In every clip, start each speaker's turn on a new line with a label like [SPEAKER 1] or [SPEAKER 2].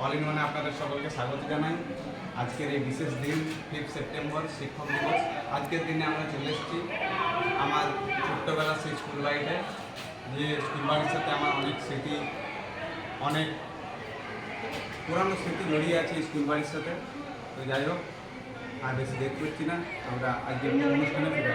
[SPEAKER 1] All in ওয়ানে আপনাদের সকলকে স্বাগত জানাই। আজকের এই বিশেষ দিন 5 সেপ্টেম্বর শিক্ষক দিবস। আজকের দিনে আমরা চলে এসেছি আমার ছোট্টবেলার সেই স্কুল বাড়িতে, যে স্কুল বাড়ির সাথে আমার অনেক স্মৃতি, অনেক পুরানো স্মৃতি জড়িয়ে আছে স্কুল বাড়ির সাথে। তো যাই হোক, আর বেশি দেরি করছি না, আমরা আজকের অনুষ্ঠানে ফিরে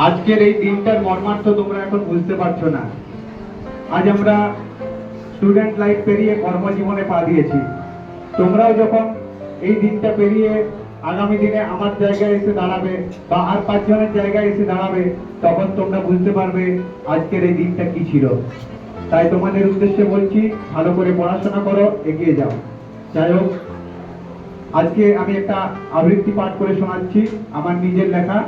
[SPEAKER 2] আজকের এই দিনটার মর্মার্থ তোমরা এখন বুঝতে পারছো না। আজ আমরা স্টুডেন্ট লাইফ পেরিয়ে কর্মজীবনে পা দিয়েছি। তোমরাও যখন এই দিনটা পেরিয়ে আগামী দিনে আমার জায়গায় এসে দাঁড়াবে বা আর 5 জনের জায়গায় এসে দাঁড়াবে, তখন তোমরা বুঝতে পারবে আজকের এই দিনটা কি ছিল। তাই তোমাদের উদ্দেশ্যে বলছি, ভালো করে পড়াশোনা করো, এগিয়ে যাও। যাই হোক, আজকে আমি একটা আবৃত্তি পাঠ করে শোনাচ্ছি, আমার নিজের লেখা।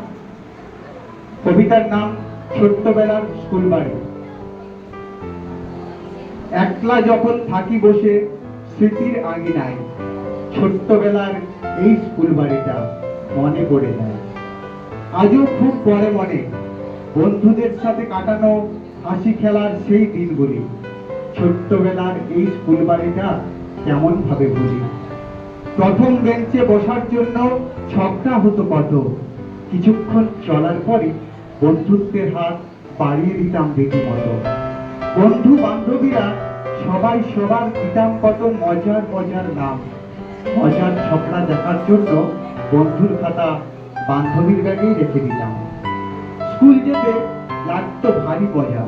[SPEAKER 2] কবিতার নাম ছোট্টবেলার স্কুল বাড়ি। একলা যখন থাকি বসে স্মৃতির আঙিনায়, ছোট্টবেলার এই স্কুল বাড়িটা মনে পড়ে যায়। আজও খুব পড়ে মনে বন্ধুদের সাথে কাটানো হাসি খেলার সেই দিনগুলি। ছোট্টবেলার এই স্কুল বাড়িটা কেমন ভাবে ভুলি। প্রথম বেঞ্চে বসার জন্য ঝগড়া হতো কত, কিছুক্ষণ চলার পরই বন্ধুত্বের হাত বাড়িয়ে দিতাম রীতিমতো। বন্ধু বান্ধবীরা সবাই সবার দিতাম কত মজার মজার নাম। মজার ঝগড়া দেখার জন্য বন্ধুর খাতা বান্ধবীর ব্যাগেই রেখে দিতাম। স্কুল যেতে লাগতো ভারী মজা,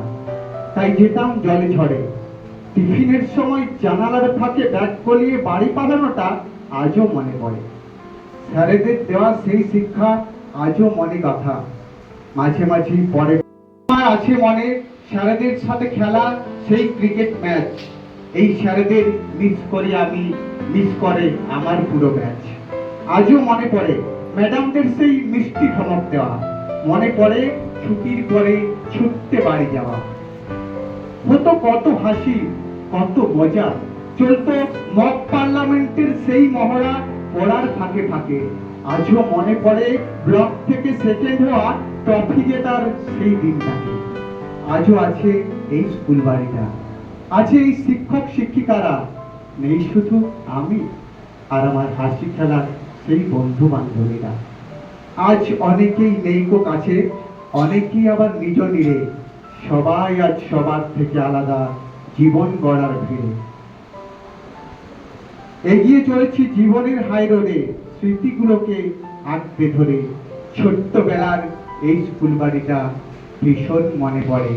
[SPEAKER 2] তাই যেতাম জলে ঝড়ে। টিফিনের সময় জানালার ফাঁকে ব্যাগ গলিয়ে বাড়ি পাঠানোটা আজও মনে পড়ে। স্যারেদের দেওয়া সেই শিক্ষা আজও মনে কথা, মাঝে মাঝে পড়ে। আমার আছে মনে স্যারেদের সাথে খেলা সেই ক্রিকেট ম্যাচ। এই স্যারেদের মিস করি আমি, মিস করে আমার পুরো ব্যাচ। আজও মনে পড়ে ম্যাডামদের সেই মিষ্টি ধমক দেওয়া। মনে পড়ে ছুটির পরে ছুটতে বাড়ি যাওয়া। হতো কত হাসি, কত মজা। চলতো মক পার্লামেন্টের সেই মহড়া পড়ার ফাঁকে ফাঁকে। আজও মনে পড়ে ব্লক থেকে সেকেন্ড হওয়া ট্রফি জেতার সেই দিনটাকে। আজও আছে এই স্কুল বাড়িটা, আছে এই শিক্ষক শিক্ষিকারা। নেই শুধু আমি আর আমার হাসি খেলার সেই বন্ধু বান্ধবীরা। আজ অনেকেই নেই কো কাছে, অনেকেই আবার নিজ নিরে। সবাই আজ সবার থেকে আলাদা জীবন গড়ার ভিড়ে। এগিয়ে চলেছি জীবনের হাই রোডে, স্মৃতিগুলোকে আঁকড়ে ধরে। ছোট্টবেলার এই স্কুল বাড়িটা ভীষণ মনে পড়ে,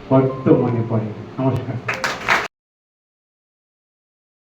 [SPEAKER 2] বড্ড মনে পড়ে। নমস্কার।